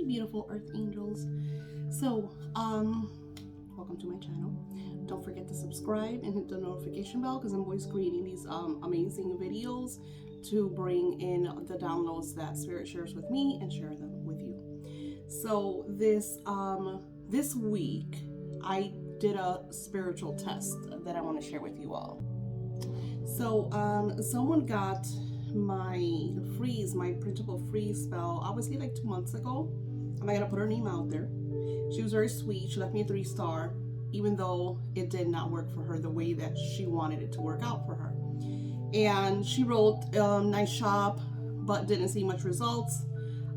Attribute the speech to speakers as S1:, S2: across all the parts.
S1: Hi, beautiful earth angels. So, welcome to my channel. Don't forget to subscribe and hit the notification bell because I'm always creating these amazing videos to bring in the downloads that Spirit shares with me and share them with you. So this week I did a spiritual test that I want to share with you all. So someone got my printable freeze spell, obviously like 2 months ago. I'm not gonna put her name out there. She was very sweet. She left me a 3-star, even though it did not work for her the way that she wanted it to work out for her. And she wrote, nice shop, but didn't see much results.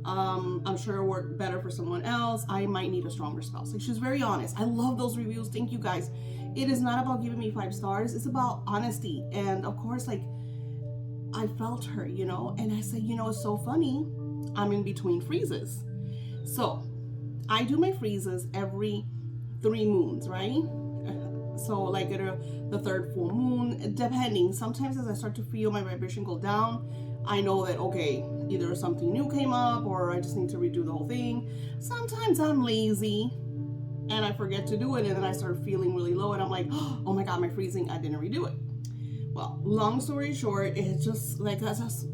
S1: I'm sure it worked better for someone else. I might need a stronger spell. So she was very honest. I love those reviews. Thank you guys. It is not about giving me 5 stars. It's about honesty. And of course, like, I felt her, and I said, it's so funny. I'm in between freezes. So I do my freezes every 3 moons, right? So like at the 3rd full moon, depending. Sometimes as I start to feel my vibration go down, I know that, okay, either something new came up or I just need to redo the whole thing. Sometimes I'm lazy and I forget to do it, and then I start feeling really low and I'm like, oh my God, my freezing, I didn't redo it. Well, long story short, it's just like that's just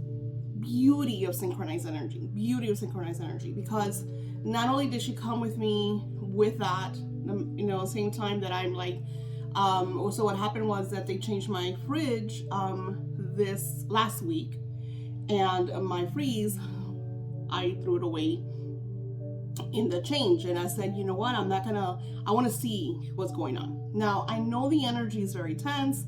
S1: beauty of synchronized energy, because not only did she come with me with that, same time that I'm like, so what happened was that they changed my fridge this last week, and my freeze, I threw it away in the change, and I said, you know what, I want to see what's going on. Now, I know the energy is very tense.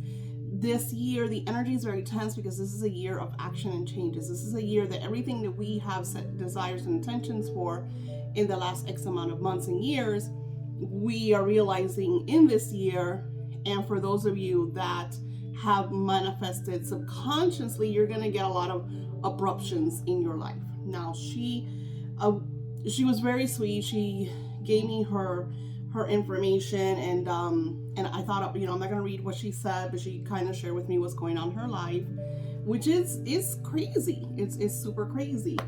S1: This year, the energy is very tense because this is a year of action and changes. This is a year that everything that we have set desires and intentions for in the last X amount of months and years, we are realizing in this year. And for those of you that have manifested subconsciously, you're going to get a lot of abruptions in your life. Now, she was very sweet. She gave me her information, and I thought, I'm not gonna read what she said, but she kind of shared with me what's going on in her life, which is crazy. It's super crazy.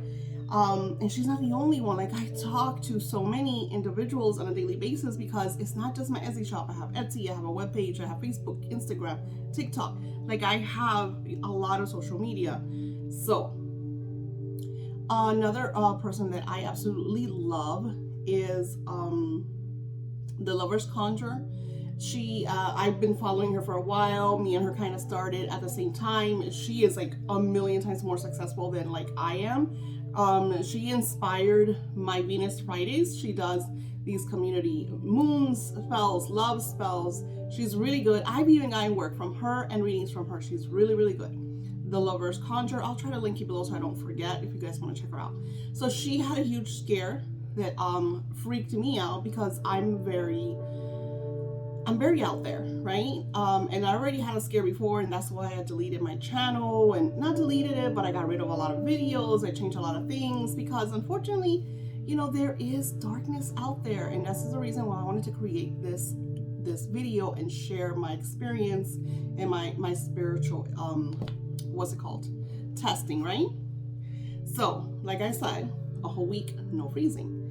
S1: And she's not the only one. Like, I talk to so many individuals on a daily basis because it's not just my Etsy shop. I have Etsy, I have a webpage, I have Facebook, Instagram, TikTok. Like, I have a lot of social media. So another person that I absolutely love is the Lover's Conjure. I've been following her for a while. Me and her kind of started at the same time. She is like a million times more successful than like I am. She inspired my Venus Fridays. She does these community moon spells, love spells. She's really good. I've even gotten work from her and readings from her. She's really, really good. The Lover's Conjure. I'll try to link you below so I don't forget if you guys want to check her out. So she had a huge scare that freaked me out because I'm very out there, right? And I already had a scare before, and that's why I deleted my channel, and not deleted it, but I got rid of a lot of videos. I changed a lot of things because unfortunately, there is darkness out there, and this is the reason why I wanted to create this video and share my experience and my spiritual testing, right? So like I said, a whole week no freezing.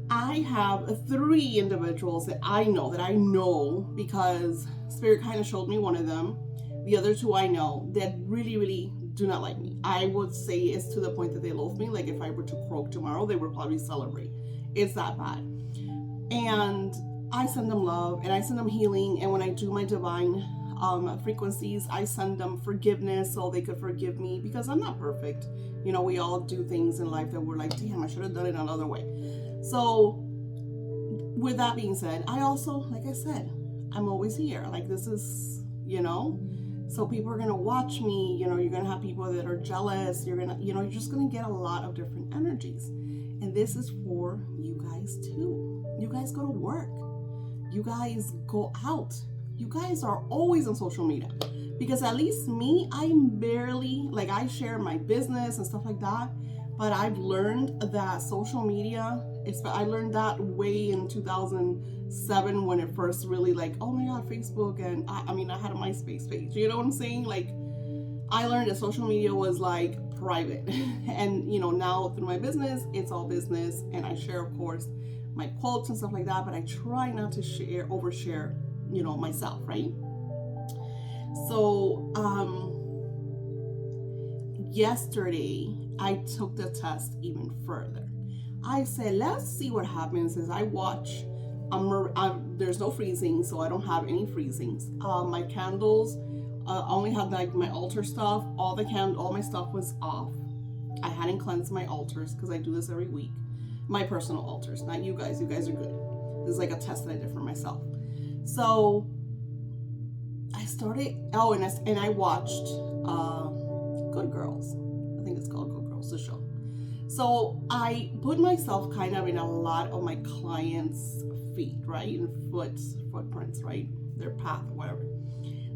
S1: I have 3 individuals that I know because Spirit kind of showed me one of them. The other 2 I know that really, really do not like me. I would say it's to the point that they loathe me. Like, if I were to croak tomorrow, they would probably celebrate. It's that bad. And I send them love and I send them healing. And when I do my divine frequencies, I send them forgiveness so they could forgive me, because I'm not perfect. We all do things in life that we're like, damn, I should have done it another way. So with that being said, I also, like I said, I'm always here. Like, this is, so people are going to watch me, you're going to have people that are jealous. You're going to, you're just going to get a lot of different energies. And this is for you guys too. You guys go to work. You guys go out. You guys are always on social media, because at least me, I'm barely, like, I share my business and stuff like that. But I've learned that social media, I learned that way in 2007 when it first really, like, oh my God, Facebook. And I had a MySpace page. You know what I'm saying? Like, I learned that social media was like private. And now through my business, it's all business, and I share, of course, my quotes and stuff like that, but I try not to overshare myself, right? So yesterday I took the test even further. I said, let's see what happens as I watch. There's no freezing, so I don't have any freezings. My candles, I only had like my altar stuff. All my stuff was off. I hadn't cleansed my altars because I do this every week. My personal altars, not you guys. You guys are good. This is like a test that I did for myself. So I started. Oh, and I watched Good Girls. I think it's called Good Girls, the show. So I put myself kind of in a lot of my clients' feet, right? And footprints, right? Their path, whatever.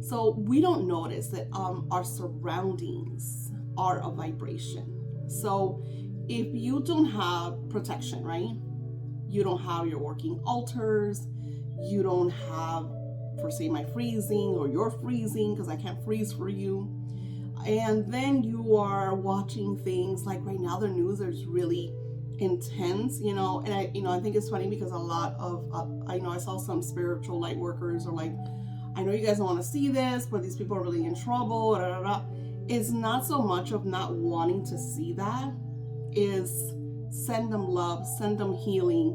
S1: So we don't notice that our surroundings are a vibration. So if you don't have protection, right? You don't have your working altars. You don't have, for say, my freezing, or your freezing, because I can't freeze for you. And then you are watching things like right now, the news is really intense, and I think it's funny because a lot of, I saw some spiritual light workers are like, I know you guys don't want to see this, but these people are really in trouble. It's not so much of not wanting to see that, is send them love, send them healing,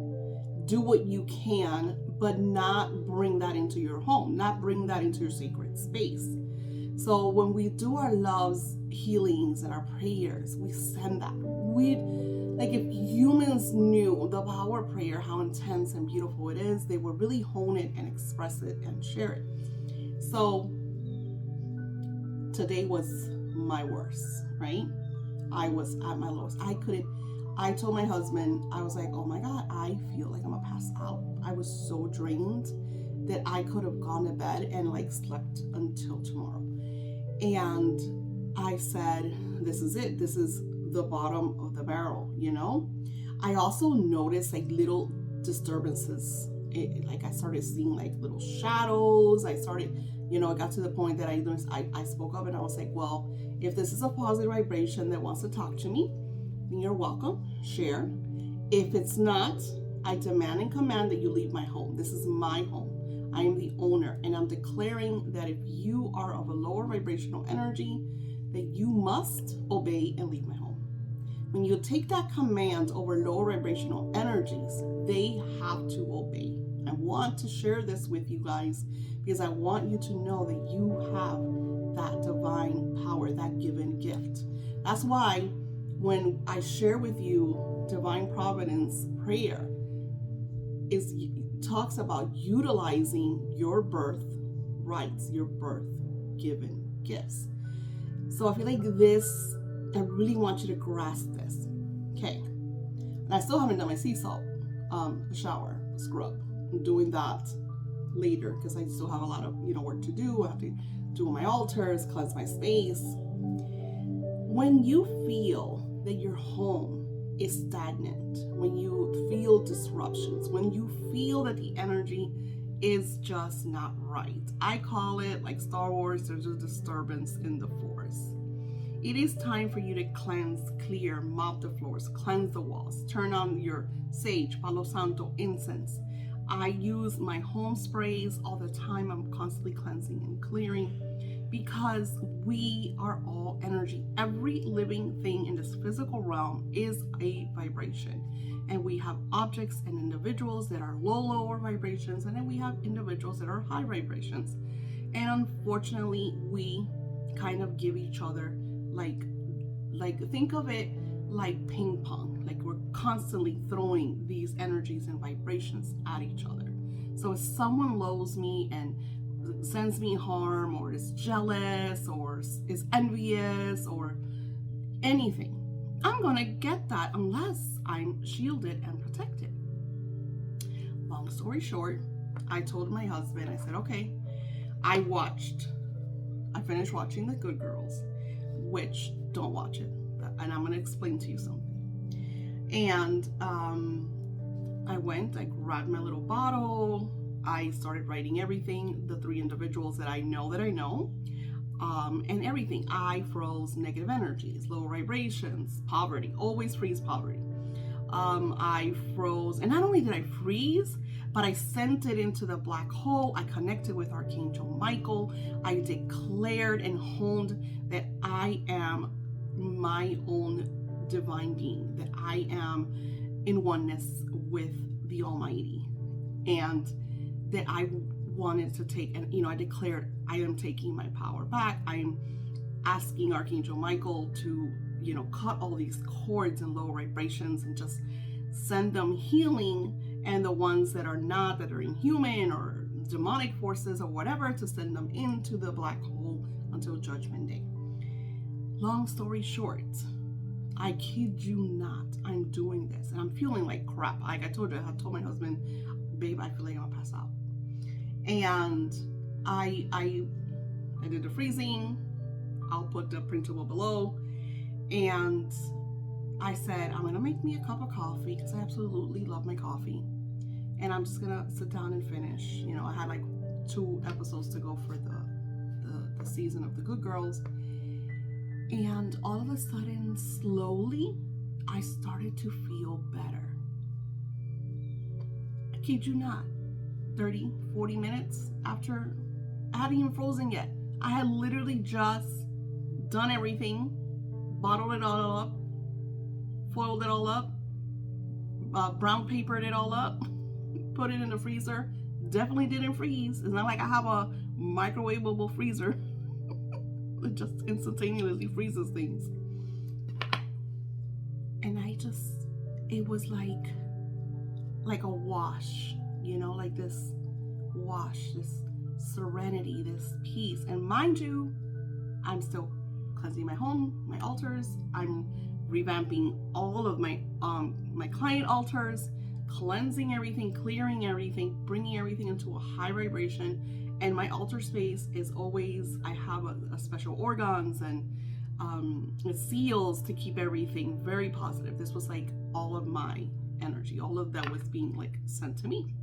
S1: do what you can, but not bring that into your home, not bring that into your sacred space. So when we do our loves, healings, and our prayers, we send that. Like if humans knew the power of prayer, how intense and beautiful it is, they would really hone it and express it and share it. So today was my worst, right? I was at my lowest. I told my husband, I was like, oh my God, I feel like I'm gonna pass out. I was so drained that I could have gone to bed and like slept until tomorrow. And I said, this is it. This is the bottom of the barrel, I also noticed like little disturbances. Like I started seeing like little shadows. I started, it got to the point that I spoke up and I was like, well, if this is a positive vibration that wants to talk to me, then you're welcome, share. If it's not, I demand and command that you leave my home. This is my home. I am the owner, and I'm declaring that if you are of a lower vibrational energy, that you must obey and leave my home. When you take that command over lower vibrational energies, they have to obey. I want to share this with you guys because I want you to know that you have that divine power, that given gift. That's why when I share with you Divine Providence prayer, talks about utilizing your birth rights, your birth given gifts. So I feel like this, I really want you to grasp this. Okay. And I still haven't done my sea salt shower scrub. I'm doing that later because I still have a lot of work to do. I have to do my altars, cleanse my space. When you feel that your home is stagnant, when you feel disruptions, when you feel that the energy is just not right, I call it like Star Wars, there's a disturbance in the force. It is time for you to cleanse, clear, mop the floors, cleanse the walls, turn on your sage, Palo Santo incense. I use my home sprays all the time. I'm constantly cleansing and clearing because we are all energy. Every living thing in this physical realm is a vibration. And we have objects and individuals that are lower vibrations, and then we have individuals that are high vibrations. And unfortunately, we kind of give each other like think of it like ping pong. Like we're constantly throwing these energies and vibrations at each other. So if someone loathes me and sends me harm, or is jealous, or is envious, or anything, I'm gonna get that unless I'm shielded and protected. Long story short, I told my husband, I said, okay, I finished watching The Good Girls, which don't watch it, and I'm gonna explain to you something. And I grabbed my little bottle, I started writing everything, the 3 individuals that I know, and everything. I froze negative energies, low vibrations, poverty, always freeze poverty. I froze, and not only did I freeze, but I sent it into the black hole. I connected with Archangel Michael. I declared and honed that I am my own divine being, that I am in oneness with the Almighty, and that I wanted to take, and I declared I am taking my power back. I'm asking Archangel Michael to cut all these cords and low vibrations and just send them healing, and the ones that are not, that are inhuman or demonic forces or whatever, to send them into the black hole until Judgment Day. Long story short, I kid you not, I'm doing this and I'm feeling like crap. Like I told my husband, babe, I feel like I'm gonna pass out. And I did the freezing. I'll put the printable below. And I said, I'm gonna make me a cup of coffee because I absolutely love my coffee. And I'm just gonna sit down and finish. I had like 2 episodes to go for the season of The Good Girls. And all of a sudden, slowly, I started to feel better. I kid you not. 30, 40 minutes after, I hadn't even frozen yet. I had literally just done everything, bottled it all up, foiled it all up, brown papered it all up, put it in the freezer. Definitely didn't freeze. It's not like I have a microwavable freezer. It just instantaneously freezes things. And it was like a wash, like this wash, this serenity, this peace. And mind you, I'm still cleansing my home, my altars. I'm revamping all of my client altars, cleansing everything, clearing everything, bringing everything into a high vibration. And my altar space is always, I have a special organs and seals to keep everything very positive. This was like all of my energy, all of that was being like sent to me.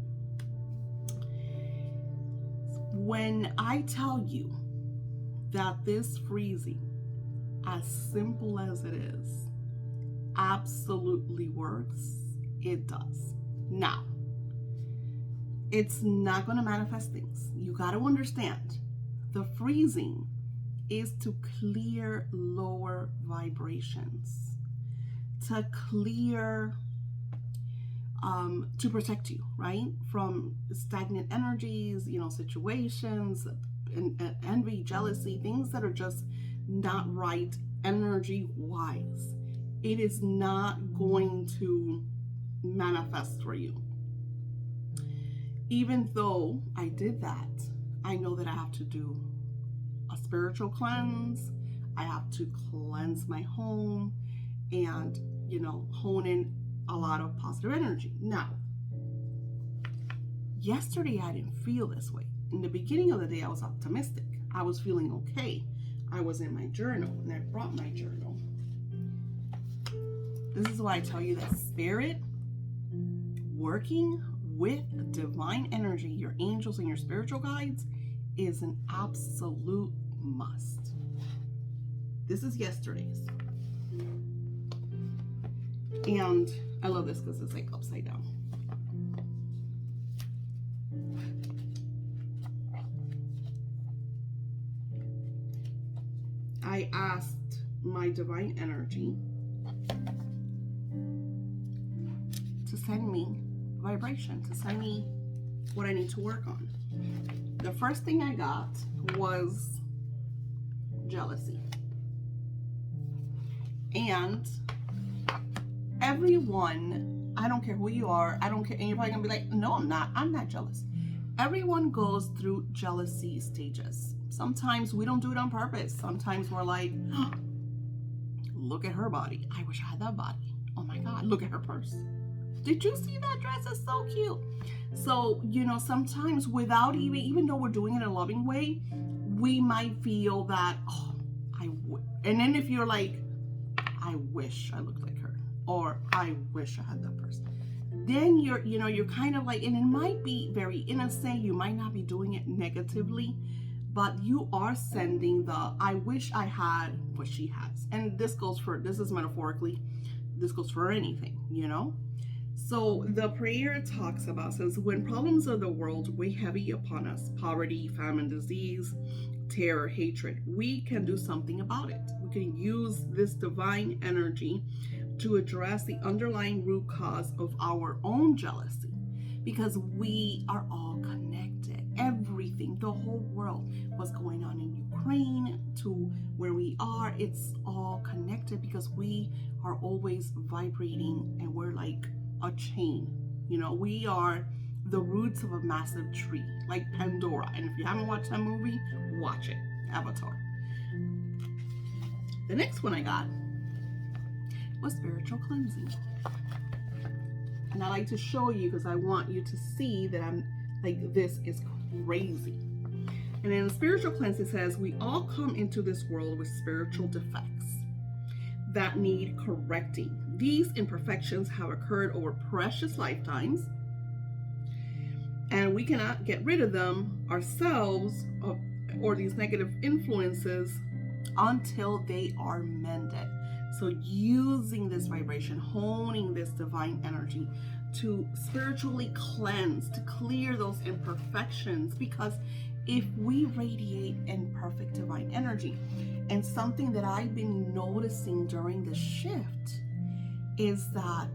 S1: When I tell you that this freezing, as simple as it is, absolutely works, it does. Now, it's not going to manifest things. You got to understand, the freezing is to clear lower vibrations, to clear, to protect you, right? From stagnant energies, situations, and envy, jealousy, things that are just not right energy-wise. It is not going to manifest for you. Even though I did that, I know that I have to do a spiritual cleanse. I have to cleanse my home and, hone in a lot of positive energy. Now, yesterday I didn't feel this way. In the beginning of the day, I was optimistic. I was feeling okay. I was in my journal, and I brought my journal. This is why I tell you that spirit working with divine energy, your angels and your spiritual guides, is an absolute must. This is yesterday's. And I love this because it's like upside down. I asked my divine energy to send me vibration, to send me what I need to work on. The first thing I got was jealousy. And everyone, I don't care who you are, I don't care, and you're probably gonna be like, no, I'm not jealous. Everyone goes through jealousy stages. Sometimes we don't do it on purpose. Sometimes we're like, oh, look at her body. I wish I had that body. Oh my God, look at her purse. Did you see that dress? It's so cute. So, sometimes without even though we're doing it in a loving way, we might feel that, oh, and then if you're like, I wish I looked like her, or I wish I had that purse, then you're kind of like, and it might be very innocent. You might not be doing it negatively, but you are sending the I wish I had what she has. And this is metaphorically, this goes for anything, you know? So the prayer talks about, says, when problems of the world weigh heavy upon us, poverty, famine, disease, terror, hatred, we can do something about it. We can use this divine energy to address the underlying root cause of our own jealousy, because we are all connected. Everything, the whole world, what's going on in Ukraine to where we are, it's all connected, because we are always vibrating, and we're like a chain. You know, we are the roots of a massive tree, like Pandora. And if you haven't watched that movie, watch it. Avatar. The next one I got was spiritual cleansing. And I like to show you because I want you to see that I'm like, this is crazy. And in the spiritual cleansing, it says, we all come into this world with spiritual defects that need correcting. These imperfections have occurred over precious lifetimes, and we cannot get rid of them ourselves, or these negative influences, until they are mended. So using this vibration, honing this divine energy to spiritually cleanse, to clear those imperfections, because if we radiate in perfect divine energy, and something that I've been noticing during the shift is that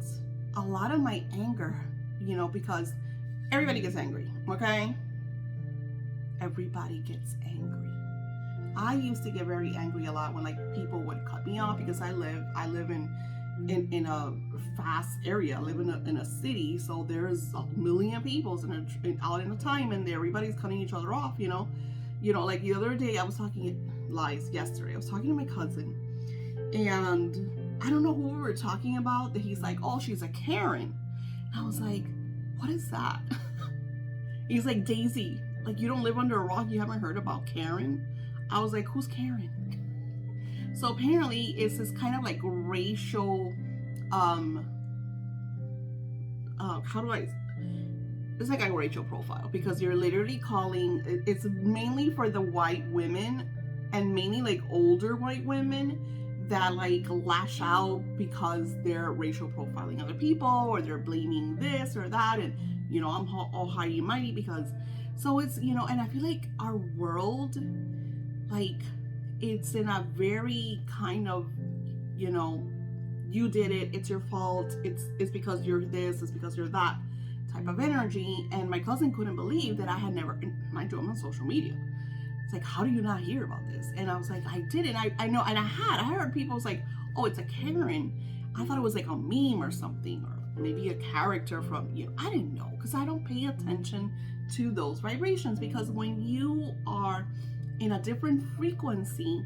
S1: a lot of my anger, you know, because everybody gets angry, okay? Everybody gets angry. I used to get very angry a lot when like people would cut me off, because I live in a fast area. I live in a city, so there's a million people out in a time, and everybody's cutting each other off, you know. Like the other day I was talking yesterday I was talking to my cousin, and I don't know who we were talking about, that he's like, oh, she's a Karen. And I was like, what is that? He's like, Daisy, like, you don't live under a rock, you haven't heard about Karen? I was like, who's Karen? So apparently it's this kind of like racial, it's like a racial profile, because you're literally calling, it's mainly for the white women, and mainly like older white women that like lash out because they're racial profiling other people, or they're blaming this or that, and you know, I'm all high and mighty because, so it's, you know, and I feel like our world, like, it's in a very kind of, you know, you did it, it's your fault, it's because you're this, it's because you're that type of energy. And my cousin couldn't believe that I had never, mind you, I'm on social media. It's like, how do you not hear about this? And I was like, I didn't. I know, and I heard people was like, oh, it's a Karen. I thought it was like a meme or something, or maybe a character from, you know, I didn't know, because I don't pay attention to those vibrations, because when you are in a different frequency,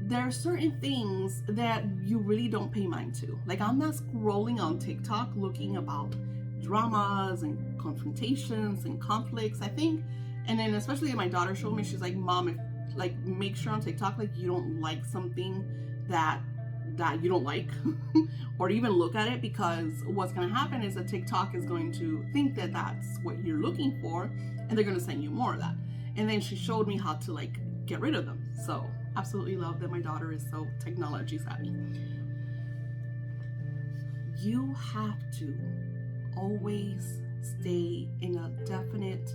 S1: there are certain things that you really don't pay mind to. Like, I'm not scrolling on TikTok looking about dramas and confrontations and conflicts, I think. And then especially my daughter showed me, she's like, Mom, if, like, make sure on TikTok, like, you don't like something that you don't like or even look at it, because what's going to happen is that TikTok is going to think that that's what you're looking for, and they're going to send you more of that. And then she showed me how to like get rid of them. So absolutely love that my daughter is so technology savvy. You have to always stay in a definite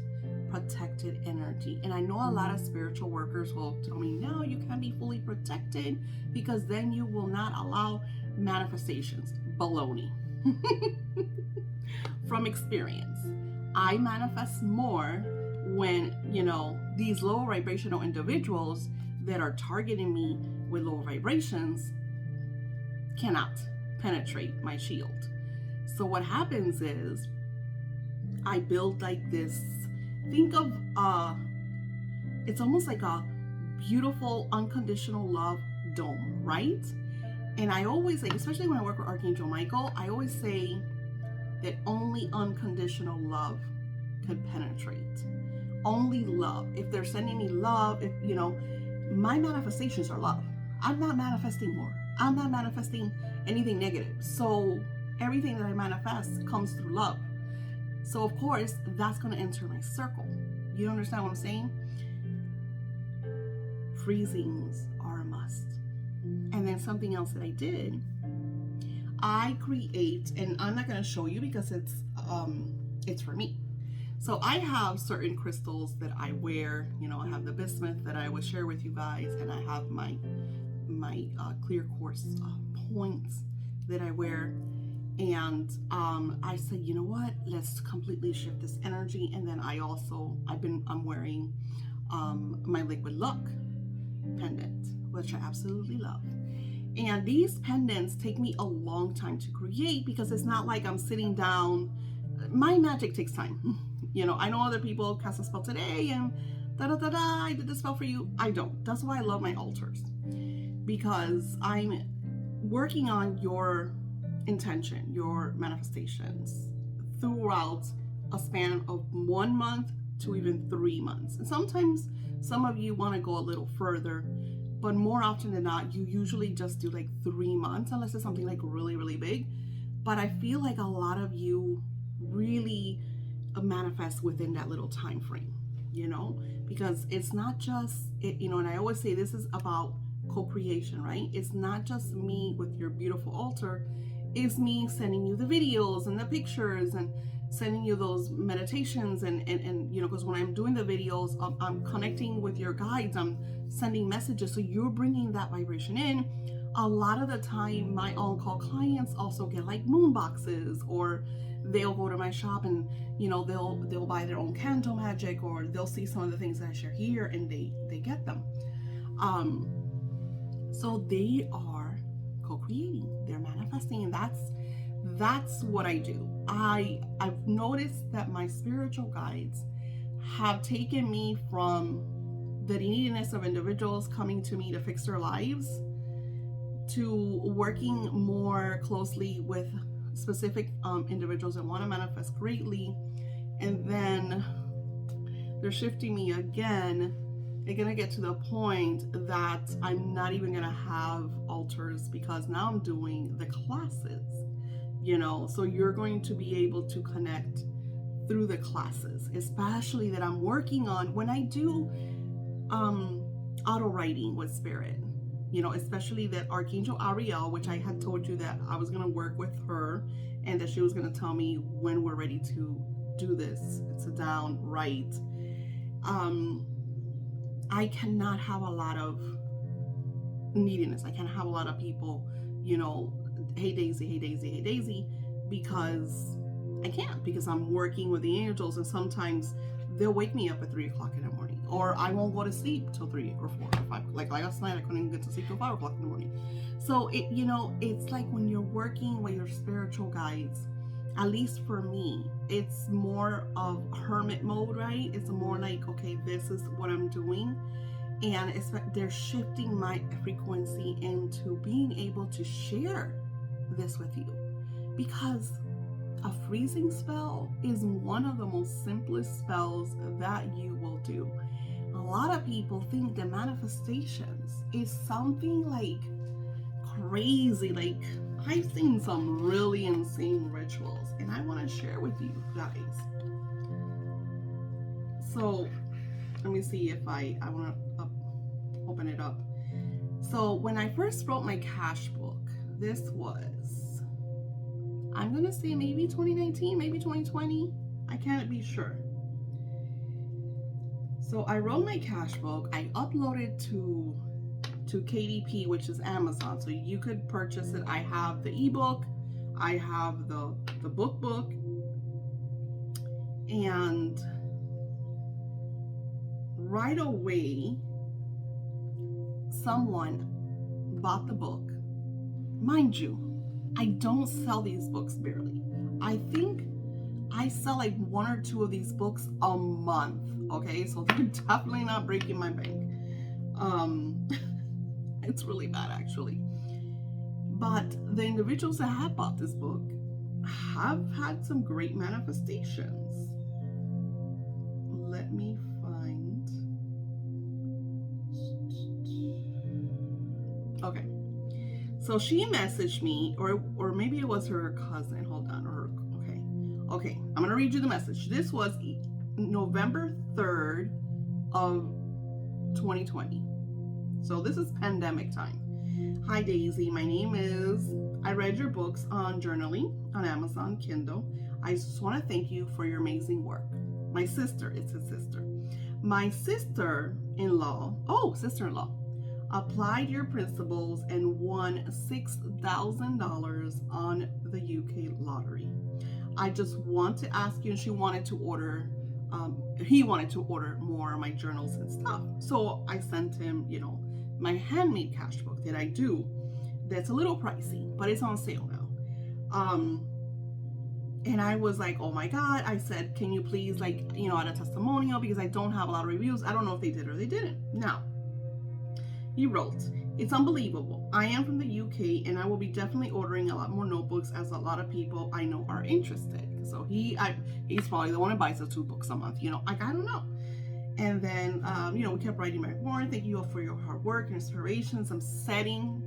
S1: protected energy. And I know a lot of spiritual workers will tell me, no, you can't be fully protected, because then you will not allow manifestations. Baloney. From experience, I manifest more when, you know, these low vibrational individuals that are targeting me with low vibrations cannot penetrate my shield. So what happens is I build like this, think of it's almost like a beautiful unconditional love dome, right? And I always, like, especially when I work with Archangel Michael, I always say that only unconditional love could penetrate. Only love. If they're sending me love, if, you know, my manifestations are love. I'm not manifesting more. I'm not manifesting anything negative. So everything that I manifest comes through love. So of course, that's going to enter my circle. You understand what I'm saying? freezings are a must. And then something else that I did, I create, and I'm not going to show you because it's for me. So I have certain crystals that I wear. You know, I have the bismuth that I would share with you guys, and I have my clear quartz points that I wear. And I said, you know what? Let's completely shift this energy. And then I'm wearing my liquid luck pendant, which I absolutely love. And these pendants take me a long time to create because it's not like I'm sitting down. My magic takes time. You know, I know other people cast a spell today and I did the spell for you. I don't. That's why I love my altars, because I'm working on your intention, your manifestations throughout a span of 1 month to even 3 months. And sometimes some of you want to go a little further, but more often than not, you usually just do like 3 months, unless it's something like really, really big. But I feel like a lot of you really manifest within that little time frame, you know, because it's not just it, you know, and I always say this is about co-creation, right? It's not just me with your beautiful altar. It's me sending you the videos and the pictures and sending you those meditations and you know, because when I'm doing the videos, I'm connecting with your guides, I'm sending messages, so you're bringing that vibration in. A lot of the time my on-call clients also get like moon boxes, or they'll go to my shop and, you know, they'll buy their own candle magic, or they'll see some of the things that I share here and they get them. So they are co-creating, they're manifesting, and that's what I do. I've noticed that my spiritual guides have taken me from the neediness of individuals coming to me to fix their lives to working more closely with specific individuals that want to manifest greatly, and then they're shifting me again. They're gonna get to the point that I'm not even gonna have altars, because now I'm doing the classes, you know. So you're going to be able to connect through the classes, especially that I'm working on when I do auto writing with spirit, you know, especially that Archangel Ariel, which I had told you that I was going to work with her and that she was going to tell me when we're ready to do this, sit down, write. I cannot have a lot of neediness. I can't have a lot of people, you know, hey Daisy, hey Daisy, hey Daisy, because I can't, because I'm working with the angels, and sometimes they'll wake me up at 3 o'clock in the morning, or I won't go to sleep till 3 or 4 or 5. Like last night, I couldn't even get to sleep till 5 o'clock in the morning. So it, you know, it's like when you're working with your spiritual guides, at least for me, it's more of hermit mode, right? It's more like, okay, this is what I'm doing. And it's like they're shifting my frequency into being able to share this with you. Because a freezing spell is one of the most simplest spells that you will do. A lot of people think that manifestations is something like crazy. Like, I've seen some really insane rituals, and I want to share with you guys. So let me see if I want to open it up. So when I first wrote my cash book, this was, I'm gonna say maybe 2019, maybe 2020. I can't be sure. So I wrote my cash book. I uploaded to KDP, which is Amazon, so you could purchase it. I have the ebook, I have the book, and right away someone bought the book. Mind you, I don't sell these books barely. I think I sell like 1 or 2 of these books a month. Okay, so they're definitely not breaking my bank. It's really bad, actually. But the individuals that have bought this book have had some great manifestations. Let me find. Okay. So she messaged me, or maybe it was her cousin. Hold on. Okay. I'm gonna read you the message. This was November 3rd of 2020. So this is pandemic time. Hi Daisy, my name is. I read your books on journaling on Amazon Kindle. I just want to thank you for your amazing work. My sister, it's his sister. My sister-in-law, applied your principles and won $6,000 on the UK lottery. I just want to ask you, and she wanted to order, he wanted to order more of my journals and stuff. So I sent him, my handmade cash book that I do. That's a little pricey, but it's on sale now. And I was like, oh my God. I said, can you please add a testimonial, because I don't have a lot of reviews. I don't know if they did or they didn't. Now, he wrote, it's unbelievable. I am from the UK and I will be definitely ordering a lot more notebooks, as a lot of people I know are interested. So he's probably the one that buys the 2 books a month, I don't know. And then, we kept writing back more. Thank you all for your hard work and inspirations. I'm setting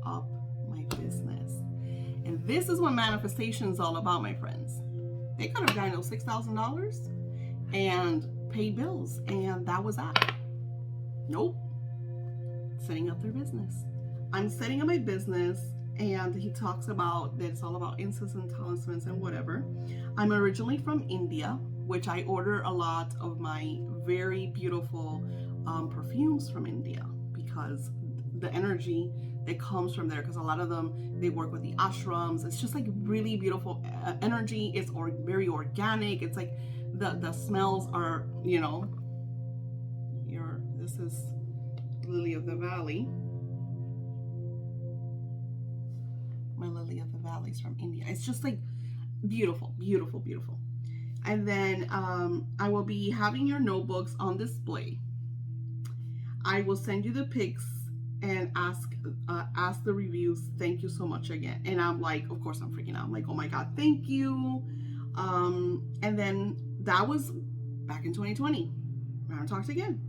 S1: up my business. And this is what manifestation is all about, my friends. They could have gotten those $6,000 and paid bills, and that was that. Nope. Setting up their business. I'm setting up my business, and he talks about that it's all about incense and talismans and whatever. I'm originally from India, which I order a lot of my very beautiful perfumes from India, because the energy that comes from there, because a lot of them, they work with the ashrams. It's just like really beautiful energy. It's very organic. It's like the smells are, this is Lily of the Valley. My Lily of the Valley is from India. It's just like beautiful, beautiful, beautiful. And then I will be having your notebooks on display. I will send you the pics and ask the reviews. Thank you so much again. And I'm like, of course I'm freaking out. I'm like, oh my God, thank you. And then that was back in 2020. We haven't talked again.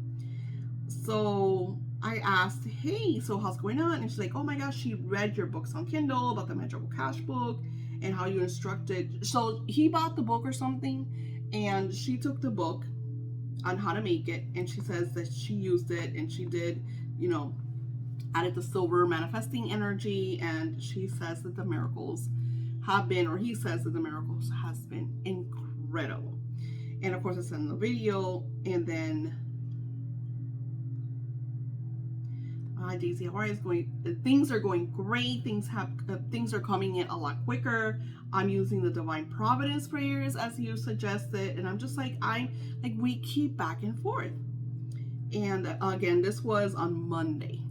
S1: So I asked, hey, so how's going on? And she's like, oh my gosh, she read your books on Kindle about the Magical Cash book and how you instructed. So he bought the book or something, and she took the book on how to make it. And she says that she used it and she did, added the silver manifesting energy. And she says that the miracles have been, or he says that the miracles has been incredible. And of course it's in the video. And then Daisy, how are you going? Things are going great. Things are coming in a lot quicker. I'm using the Divine Providence prayers as you suggested, and I'm just we keep back and forth. And again, this was on Monday.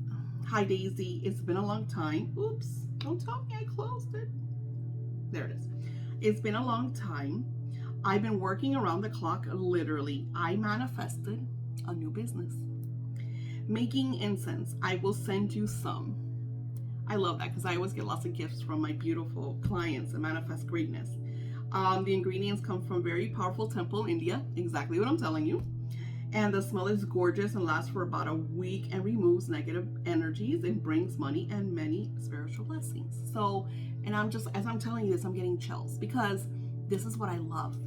S1: Hi Daisy, it's been a long time. Oops, don't tell me I closed it. There it is. It's been a long time. I've been working around the clock, literally. I manifested a new business. Making incense. I will send you some. I love that, because I always get lots of gifts from my beautiful clients that manifest greatness. The ingredients come from very powerful temple in India, exactly what I'm telling you. And the smell is gorgeous and lasts for about a week and removes negative energies and brings money and many spiritual blessings. So, and I'm just, as I'm telling you this, I'm getting chills, because this is what I love.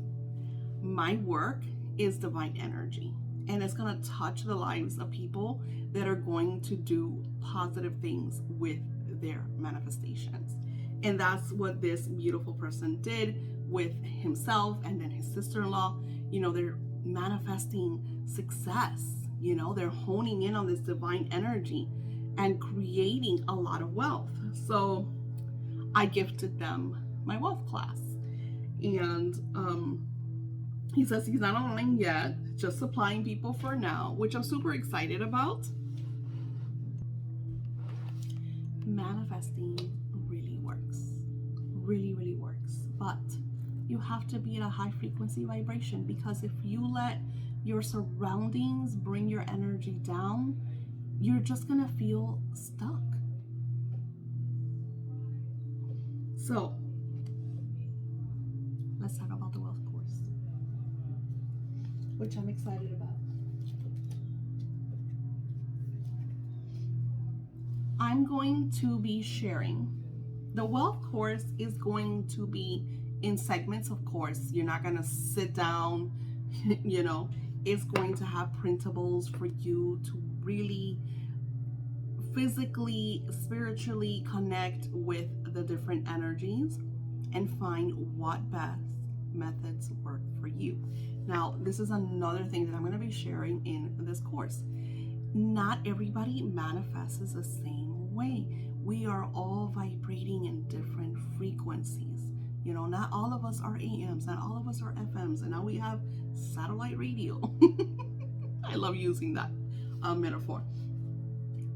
S1: My work is divine energy. And it's going to touch the lives of people that are going to do positive things with their manifestations. And that's what this beautiful person did with himself and then his sister-in-law. They're manifesting success. They're honing in on this divine energy and creating a lot of wealth. So I gifted them my wealth class. And he says he's not online yet, just supplying people for now, which I'm super excited about. Manifesting really works. Really, really works. But you have to be at a high frequency vibration, because if you let your surroundings bring your energy down, you're just going to feel stuck. So let's talk about the wealth course, which I'm excited about. I'm going to be sharing. The wealth course is going to be in segments, of course. You're not going to sit down, It's going to have printables for you to really physically, spiritually connect with the different energies and find what best methods work for you. Now, this is another thing that I'm going to be sharing in this course. Not everybody manifests the same way. We are all vibrating in different frequencies. You know, not all of us are AMs, not all of us are FMs, and now we have satellite radio. I love using that metaphor.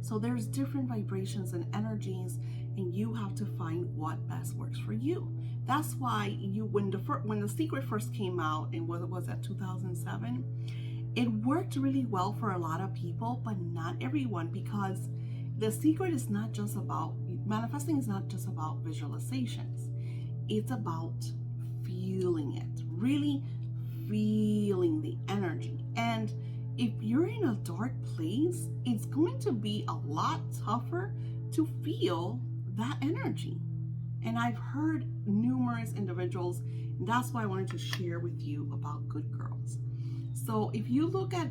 S1: So there's different vibrations and energies, and you have to find what best works for you. That's why when the secret first came out, and what was that, 2007, it worked really well for a lot of people, but not everyone, because the secret is not just about manifesting, is not just about visualizations. It's about feeling it, really feeling the energy. And if you're in a dark place, it's going to be a lot tougher to feel that energy. And I've heard numerous individuals, and that's why I wanted to share with you about Good Girls. So if you look at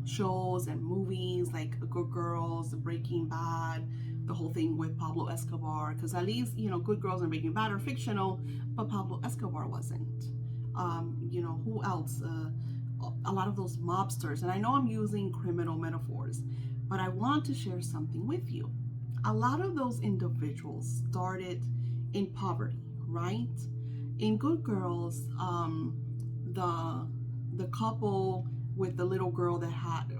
S1: shows and movies like Good Girls, Breaking Bad, the whole thing with Pablo Escobar, because at least, you know, Good Girls and Breaking Bad are fictional, but Pablo Escobar wasn't. You know, who else? A lot of those mobsters. And I know I'm using criminal metaphors, but I want to share something with you. A lot of those individuals started in poverty, right? In Good Girls, the couple with the little girl that had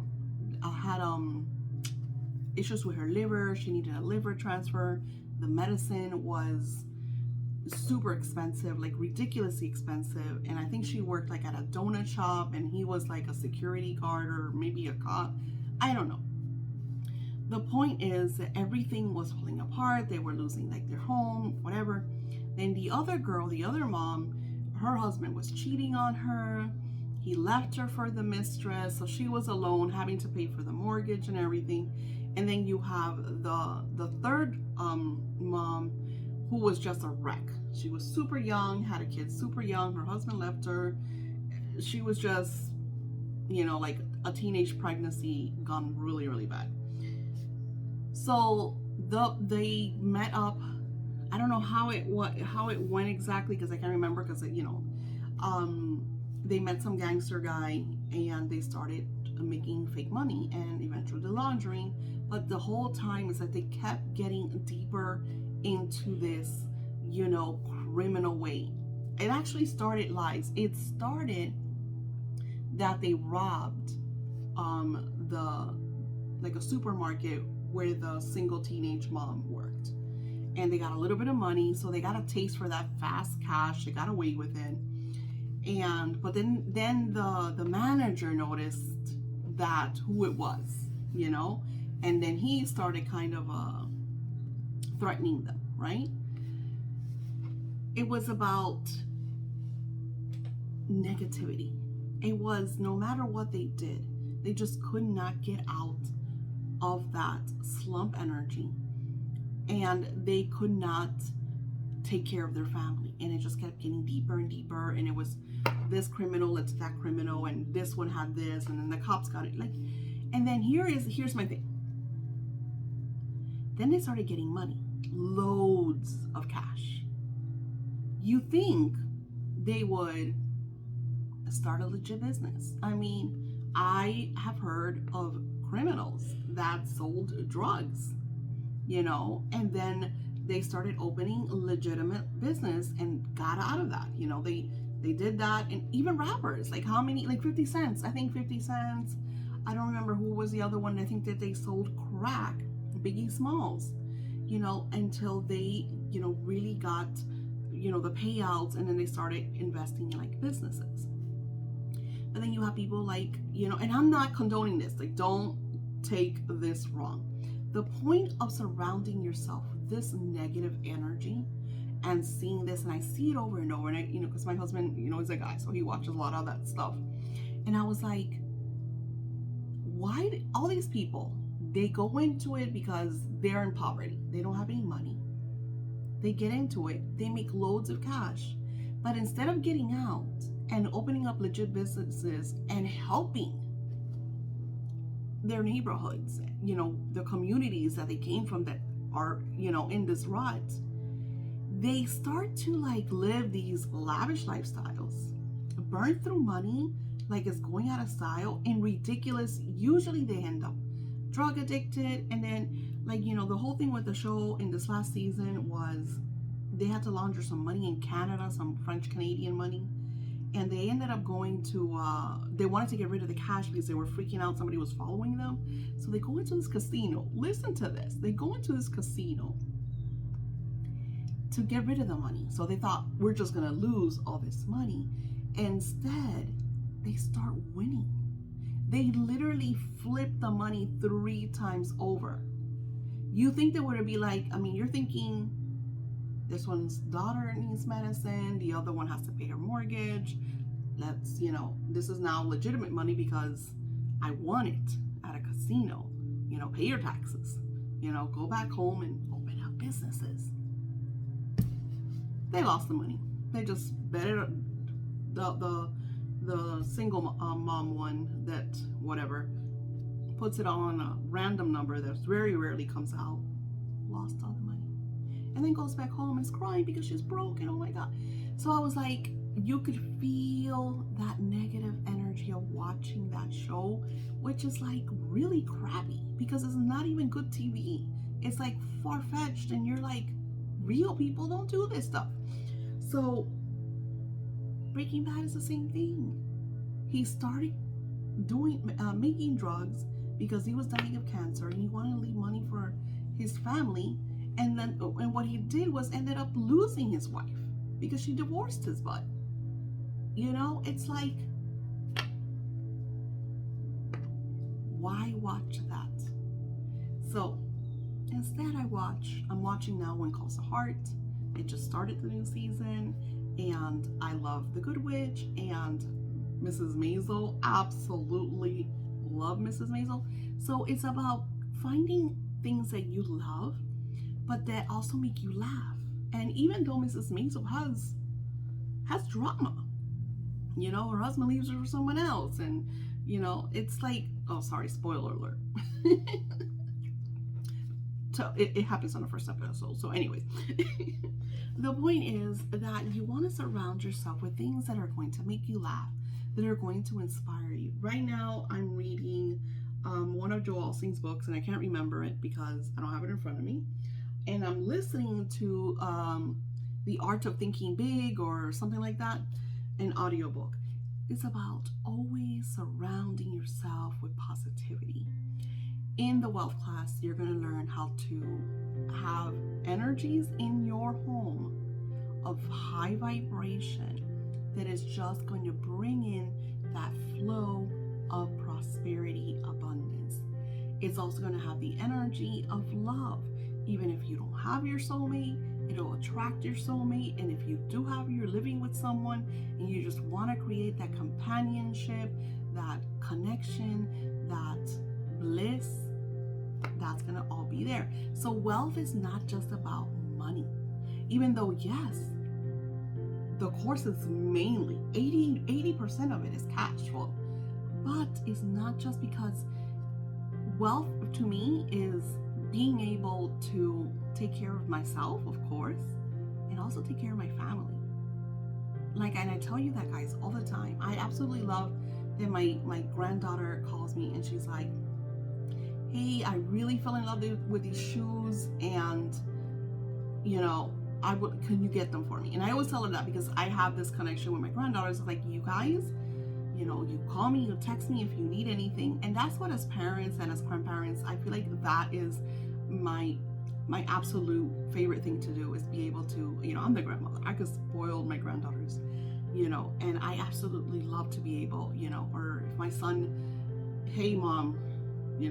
S1: issues with her liver. She needed a liver transfer. The medicine was super expensive, like ridiculously expensive. And I think she worked like at a donut shop, and he was like a security guard or maybe a cop. I don't know. The point is that everything was falling apart. They were losing like their home, whatever. Then the other girl, the other mom, her husband was cheating on her. He left her for the mistress, so she was alone, having to pay for the mortgage and everything. And then you have the third mom, who was just a wreck. She was super young, had a kid super young. Her husband left her. She was just, you know, like a teenage pregnancy gone really, really bad. So they met up. I don't know how it went exactly, because I can't remember, because you know, they met some gangster guy and they started making fake money and eventually laundering. But the whole time is that they kept getting deeper into this, you know, criminal way. It actually started lies. It started that they robbed like a supermarket where the single teenage mom worked, and they got a little bit of money, so they got a taste for that fast cash. They got away with it. But then the manager noticed that who it was, you know, and then he started kind of threatening them, right? It was about negativity. It was, no matter what they did, they just could not get out of that slump energy, and they could not take care of their family, and it just kept getting deeper and deeper. And it was this criminal, it's that criminal, and this one had this, and then the cops got it, like. And then here's my thing. Then they started getting money, loads of cash. You think they would start a legit business. I mean, I have heard of criminals that sold drugs, you know, and then they started opening legitimate business and got out of that. You know, they did that. And even rappers, like how many, like 50 Cents, I think 50 Cents. I don't remember who was the other one. I think that they sold crack, Biggie Smalls, you know, until they, you know, really got, you know, the payouts, and then they started investing in like businesses. But then you have people like, you know, and I'm not condoning this, like, don't take this wrong. The point of surrounding yourself with this negative energy and seeing this, and I see it over and over, and I, you know, because my husband, you know, is a guy, so he watches a lot of that stuff. And I was like, why all these people, they go into it because they're in poverty. They don't have any money. They get into it. They make loads of cash. But instead of getting out and opening up legit businesses and helping their neighborhoods, the communities that they came from that are, in this rut, they start to like live these lavish lifestyles, burn through money like it's going out of style, and ridiculous. Usually they end up drug addicted. And then, like, the whole thing with the show in this last season was they had to launder some money in Canada, some French Canadian money. And they ended up going to, they wanted to get rid of the cash because they were freaking out. Somebody was following them. So they go into this casino. Listen to this. They go into this casino to get rid of the money. So they thought, we're just going to lose all this money. Instead, they start winning. They literally flip the money 3 times over. You think they would be like, you're thinking, this one's daughter needs medicine, the other one has to pay her mortgage. Let's, this is now legitimate money because I won it at a casino. Pay your taxes. Go back home and open up businesses. They lost the money. They just bet it. The single mom one that whatever puts it on a random number that very rarely comes out. Lost all the money. And then goes back home and is crying because she's broken. Oh my God. So I was like, you could feel that negative energy of watching that show, which is like really crappy because it's not even good TV. It's like far-fetched, and you're like, real people don't do this stuff. So Breaking Bad is the same thing. He started making drugs because he was dying of cancer and he wanted to leave money for his family. And what he did was ended up losing his wife because she divorced his butt. It's like, why watch that? So instead I'm watching now One Calls the Heart. It just started the new season, and I love The Good Witch and Mrs. Maisel. Absolutely love Mrs. Maisel. So it's about finding things that you love, but that also make you laugh. And even though Mrs. Maisel has drama, her husband leaves her for someone else, and it's like, oh, sorry, spoiler alert. So it happens on the first episode. So anyways, the point is that you want to surround yourself with things that are going to make you laugh, that are going to inspire you. Right now, I'm reading one of Joel Osteen's books, and I can't remember it because I don't have it in front of me. And I'm listening to The Art of Thinking Big or something like that, an audiobook. It's about always surrounding yourself with positivity. In the wealth class, you're going to learn how to have energies in your home of high vibration that is just going to bring in that flow of prosperity, abundance. It's also going to have the energy of love. Even if you don't have your soulmate, it'll attract your soulmate. And if you do have, you're living with someone and you just want to create that companionship, that connection, that bliss, that's going to all be there. So wealth is not just about money. Even though, yes, the course is mainly 80% of it is cash flow. But it's not just, because wealth to me is being able to take care of myself, of course, and also take care of my family. And I tell you that, guys, all the time. I absolutely love that my granddaughter calls me and she's like, hey, I really fell in love with these shoes, and can you get them for me? And I always tell her that because I have this connection with my granddaughters. It's like, you guys, you call me, you text me if you need anything. And that's what, as parents and as grandparents, I feel like that is my absolute favorite thing to do, is be able to, I'm the grandmother. I could spoil my granddaughters, and I absolutely love to be able, or if my son, hey mom,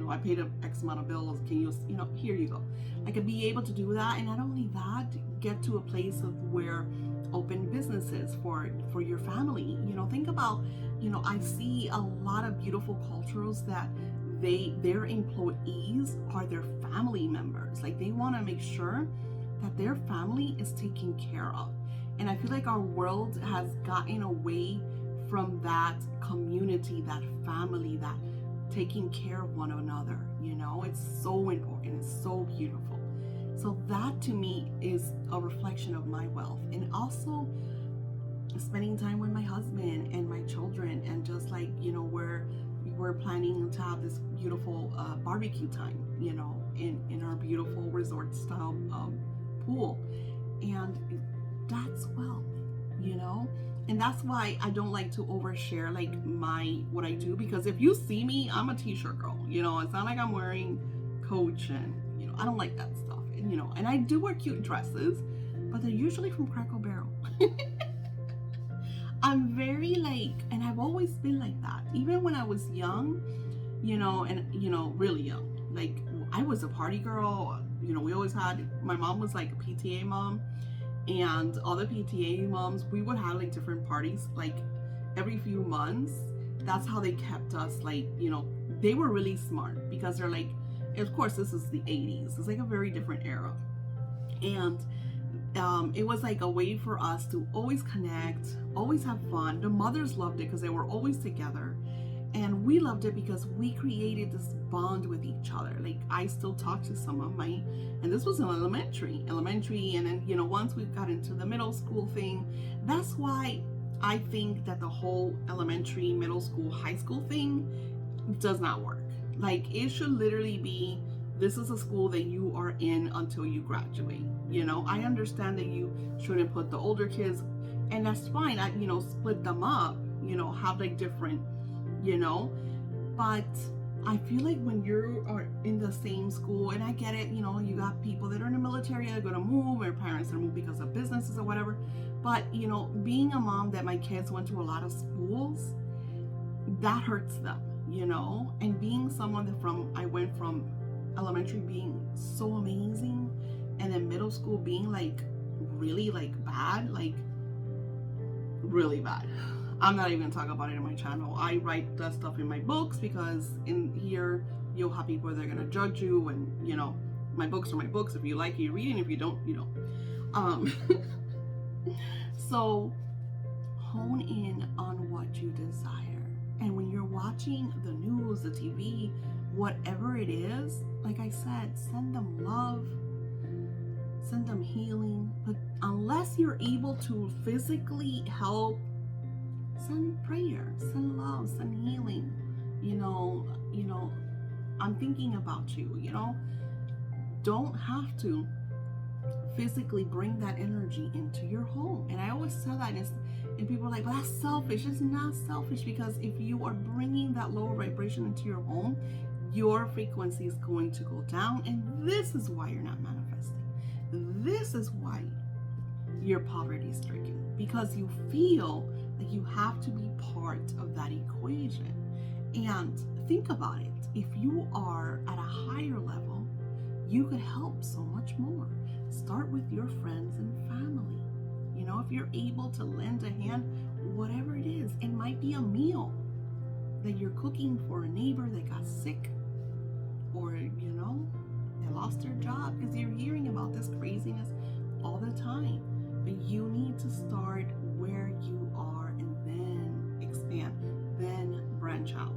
S1: I paid an X amount of bills, can you, here you go. I could be able to do that. And not only that, get to a place of where open businesses for your family. Think about, I see a lot of beautiful cultures that their employees are their family members. Like, they want to make sure that their family is taken care of. And I feel like our world has gotten away from that community, that family, that taking care of one another. You know, it's so important. It's so beautiful. So that to me is a reflection of my wealth. And also spending time with my husband and my children, and just like, you know, we're planning to have this beautiful barbecue time, you know, in our beautiful resort style pool. And that's wealth, you know. And that's why I don't like to overshare like what I do, because if you see me, I'm a t-shirt girl, you know. It's not like I'm wearing Coach, and you know, I don't like that stuff, and, you know. And I do wear cute dresses, but they're usually from Cracker Barrel. I'm very like, and I've always been like that, even when I was young, you know, and you know, really young. Like, I was a party girl, you know. We always had, my mom was like a PTA mom, and other PTA moms, we would have like different parties like every few months. That's how they kept us, like, you know. They were really smart, because they're like, of course this is the 80s, it's like a very different era, and it was like a way for us to always connect, always have fun. The mothers loved it because they were always together, and we loved it because we created this bond with each other. Like, I still talk to some of my, and this was in elementary, and then, you know, once we got into the middle school thing. That's why I think that the whole elementary, middle school, high school thing does not work. Like, it should literally be, this is a school that you are in until you graduate. You know, I understand that you shouldn't put the older kids, and that's fine. I, you know, split them up, you know, have like different, you know, but I feel like when you are in the same school, and I get it, you know, you got people that are in the military that are going to move, or parents that move because of businesses or whatever. But, you know, being a mom that my kids went to a lot of schools, that hurts them, you know. And being someone that I went from elementary being so amazing, and then middle school being like really like bad, like really bad. I'm not even gonna talk about it in my channel. I write that stuff in my books, because in here you'll have people that are gonna judge you, and you know, my books are my books. If you like it, you read it, and if you don't, you don't. So hone in on what you desire. And when you're watching the news, the TV, whatever it is, like I said, send them love, send them healing. But unless you're able to physically help, send prayer, send love, send healing. You know, I'm thinking about you, you know. Don't have to physically bring that energy into your home. And I always tell that, and people are like, well, that's selfish. It's not selfish, because if you are bringing that lower vibration into your home, your frequency is going to go down. And this is why you're not manifesting. This is why you're poverty stricken, because you feel like you have to be part of that equation. And think about it. If you are at a higher level, you could help so much more. Start with your friends and family. You know, if you're able to lend a hand, whatever it is, it might be a meal that you're cooking for a neighbor that got sick, or, you know, they lost their job, because you're hearing about this craziness all the time. But you need to start where you are, and then expand, then branch out.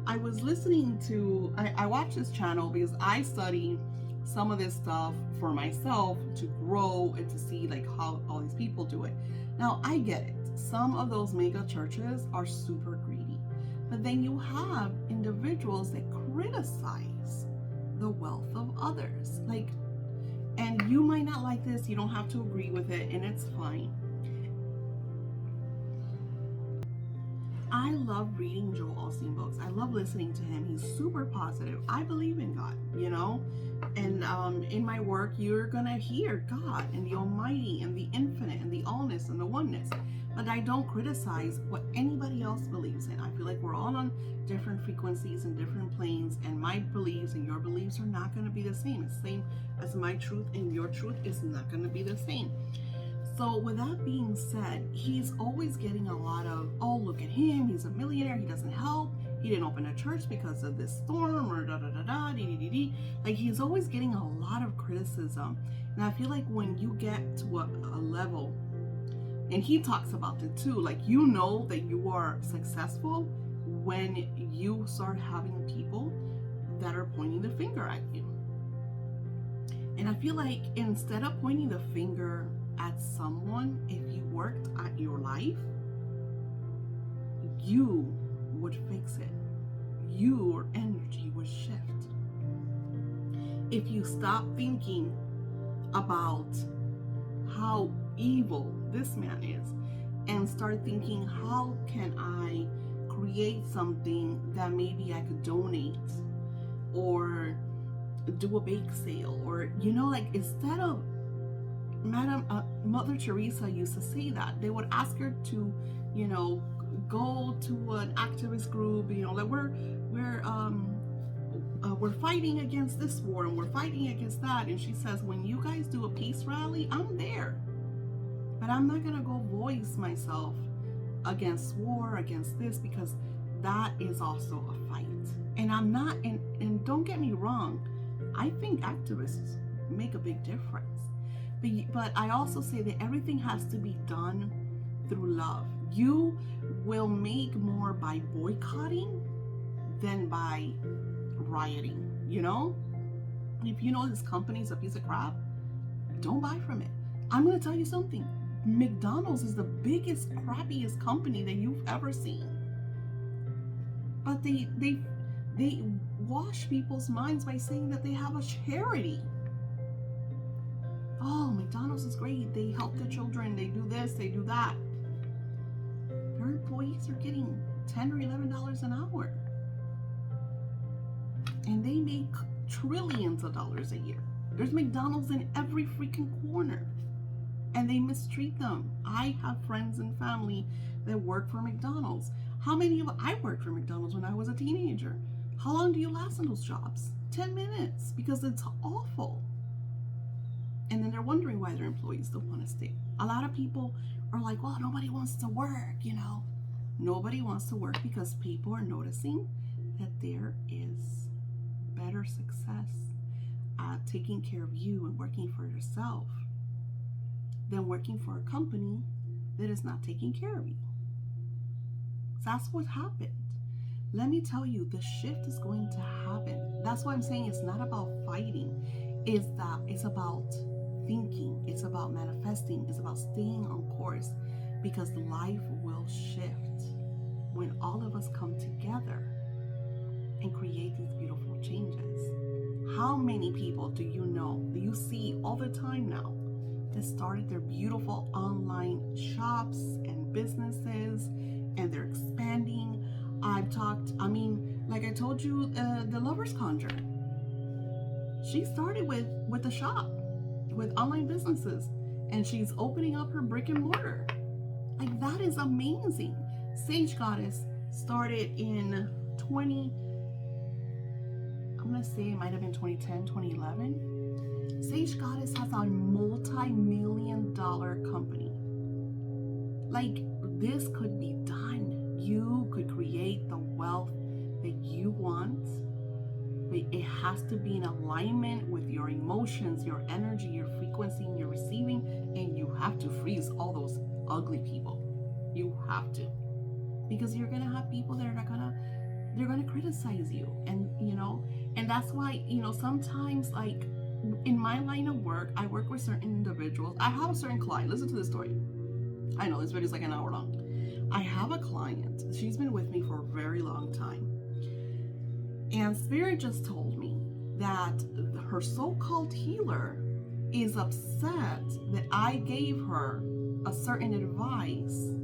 S1: I was listening to, I watched this channel because I study some of this stuff for myself to grow and to see like how all these people do it. Now, I get it. Some of those mega churches are super greedy, but then you have individuals that criticize the wealth of others. Like, and you might not like this, you don't have to agree with it, and it's fine. I love reading Joel Osteen books. I love listening to him. He's super positive. I believe in God, you know? And in my work, you're gonna hear God and the Almighty and the Infinite and the Allness and the Oneness. But I don't criticize what anybody else believes in. I feel like we're all on different frequencies and different planes, and my beliefs and your beliefs are not gonna be the same. It's the same as my truth, and your truth is not gonna be the same. So with that being said, he's always getting a lot of, oh, look at him, he's a millionaire, he doesn't help, he didn't open a church because of this storm, or da-da-da-da, dee-dee-dee-dee. Like, he's always getting a lot of criticism. And I feel like when you get to a level, and he talks about it too, like, you know that you are successful when you start having people that are pointing the finger at you. And I feel like instead of pointing the finger at someone, if you worked at your life, you would fix it. Your energy would shift. If you stop thinking about how evil this man is and start thinking, how can I create something that maybe I could donate or do a bake sale, or like instead of Mother Teresa used to say that they would ask her to go to an activist group, like we're fighting against this war and we're fighting against that, and she says, when you guys do a peace rally, I'm there, but I'm not gonna go voice myself against war, against this, because that is also a fight. And I'm not, and don't get me wrong, I think activists make a big difference. But I also say that everything has to be done through love. You will make more by boycotting than by rioting, If you know this company's a piece of crap, don't buy from it. I'm going to tell you something. McDonald's is the biggest, crappiest company that you've ever seen. But they wash people's minds by saying that they have a charity. Oh, McDonald's is great. They help the children. They do this, they do that. Their employees are getting $10 or $11 an hour. And they make trillions of dollars a year. There's McDonald's in every freaking corner. And they mistreat them. I have friends and family that work for McDonald's. I worked for McDonald's when I was a teenager. How long do you last in those jobs? 10 minutes, because it's awful. And then they're wondering why their employees don't want to stay. A lot of people are like, well, nobody wants to work, Nobody wants to work because people are noticing that there is better success at taking care of you and working for yourself than working for a company that is not taking care of you. That's what happened. Let me tell you, the shift is going to happen. That's why I'm saying it's not about fighting. It's about thinking. It's about manifesting. It's about staying on course, because life will shift when all of us come together and create these beautiful changes. How many people do you see all the time now that started their beautiful online shops and businesses, and they're expanding? Like I told you, the Lover's Conjure. She started with a shop, with online businesses, and she's opening up her brick and mortar. Like, that is amazing. Sage Goddess started in I'm going to say it might have been 2010, 2011. Sage Goddess has a multi-million-dollar company. Like, this could be done. You could create the wealth that you want, but it has to be in alignment with your emotions, your energy, your frequency, and your receiving, and you have to freeze all those ugly people. You have to. Because you're going to have people that are they're going to criticize you. And, and that's why, sometimes, like, in my line of work, I work with certain individuals. I have a certain client. Listen to this story. I know this video is like an hour long. I have a client. She's been with me for a very long time. And Spirit just told me that her so-called healer is upset that I gave her a certain advice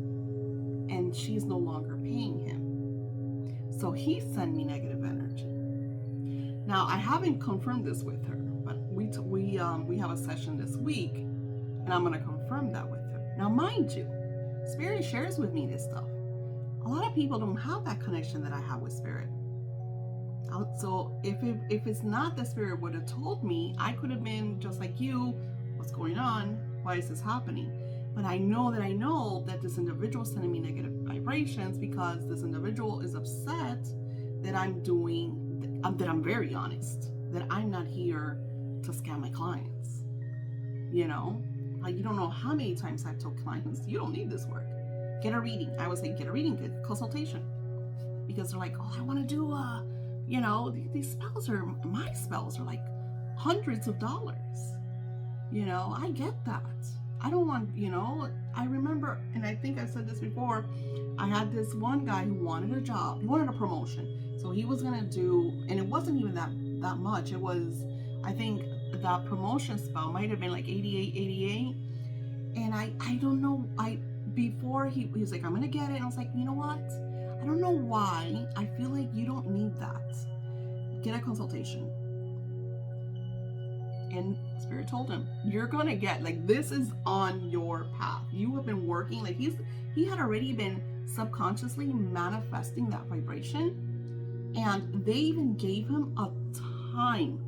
S1: and she's no longer paying him. So he sent me negative energy. Now, I haven't confirmed this with her, but we have a session this week, and I'm going to confirm that with her. Now, mind you, Spirit shares with me this stuff. A lot of people don't have that connection that I have with Spirit. So if it's not that Spirit would have told me, I could have been just like you. What's going on? Why is this happening? But I know that this individual is sending me negative vibrations because this individual is upset that I'm very honest, that I'm not here to scam my clients. You don't know how many times I've told clients, you don't need this work. Get a reading. I would say, get a reading, get a consultation. because they're like, oh, I want to do these spells are, my spells are like hundreds of dollars. I get that. I don't want, I remember, and I think I've said this before, I had this one guy who wanted a job, he wanted a promotion. So he was going to do, and it wasn't even that much. It was, I think that promotion spell might have been like 88. And I don't know, before he was like, I'm going to get it. And I was like, you know what? I don't know why. I feel like you don't need that. Get a consultation. And Spirit told him, you're going to get, like, this is on your path. You have been working, like he had already been subconsciously manifesting that vibration. And they even gave him a time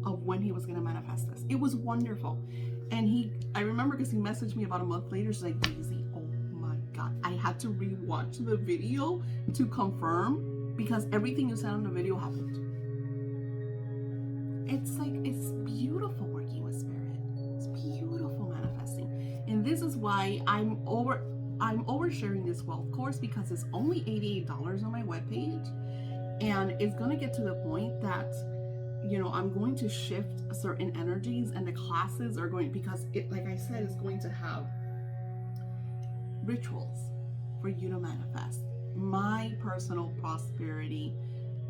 S1: of when he was going to manifest this. It was wonderful. And I remember because he messaged me about a month later. She's like, Daisy, oh my God. I had to rewatch the video to confirm, because everything you said on the video happened. It's like, it's beautiful working with Spirit. It's beautiful manifesting. And this is why I'm oversharing this wealth course, because it's only $88 on my webpage. And it's going to get to the point that, I'm going to shift certain energies, and the classes are going, because it, like I said, is going to have rituals for you to manifest my personal prosperity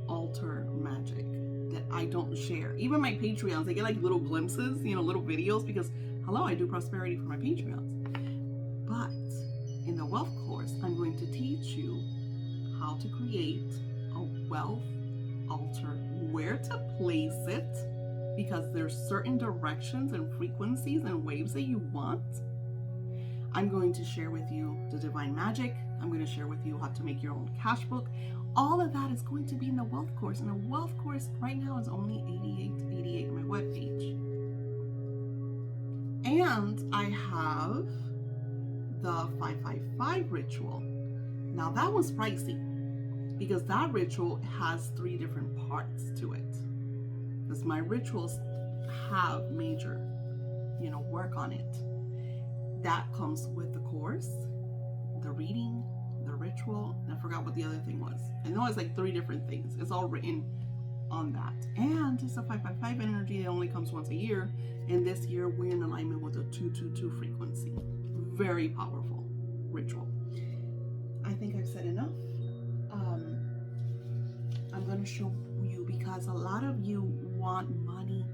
S1: altar magic that I don't share. Even my Patreons, they get like little glimpses, little videos, because hello, I do prosperity for my Patreons. But in the wealth course, I'm going to teach you how to create a wealth altar, where to place it, because there's certain directions and frequencies and waves that you want. I'm going to share with you the divine magic. I'm going to share with you how to make your own cash book. All of that is going to be in the wealth course. And the wealth course right now is only $88 on my webpage. And I have the 555 ritual. Now that was pricey, because that ritual has 3 different parts to it. Because my rituals have major, work on it. That comes with the course, the reading, the ritual, and I forgot what the other thing was. I know it's like 3 different things. It's all written on that. And it's a 555 energy that only comes once a year. And this year we're in alignment with a 222 frequency. Very powerful ritual. I think I've said enough. I'm going to show you, because a lot of you want money,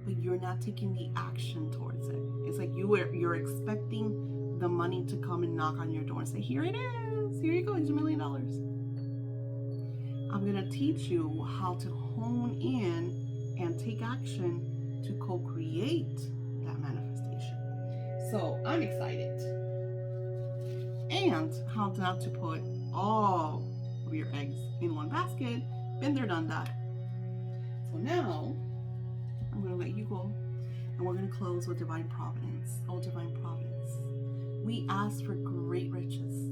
S1: but you're not taking the action towards it. It's like you're expecting the money to come and knock on your door and say, here it is, here you go, it's $1 million. I'm going to teach you how to hone in and take action to co-create that manifestation. So I'm excited. And how not to put all of your eggs in one basket. Been there, done that. So now I'm going to let you go, and we're going to close with divine providence. Oh, divine providence. We ask for great riches,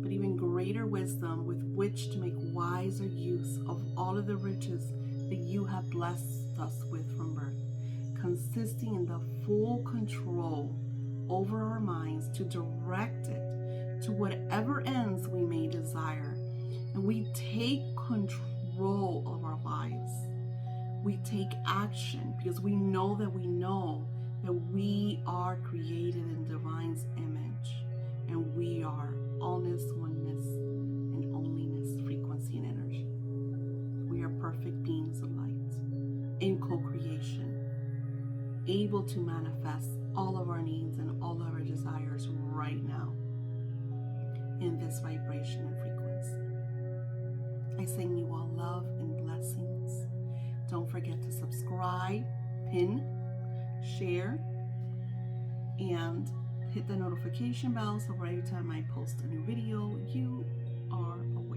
S1: but even greater wisdom with which to make wiser use of all of the riches that you have blessed us with from birth, consisting in the full control over our minds to direct it to whatever ends we may desire. And we take control of our lives. We take action, because we know that we are created in divine's image, and we are allness, oneness, and onlyness, frequency and energy. We are perfect beings of light in co-creation, able to manifest all of our needs and all of our desires right now in this vibration and frequency. I send you all love and blessings. Don't forget to subscribe, pin, share, and hit the notification bell so every time I post a new video, you are aware.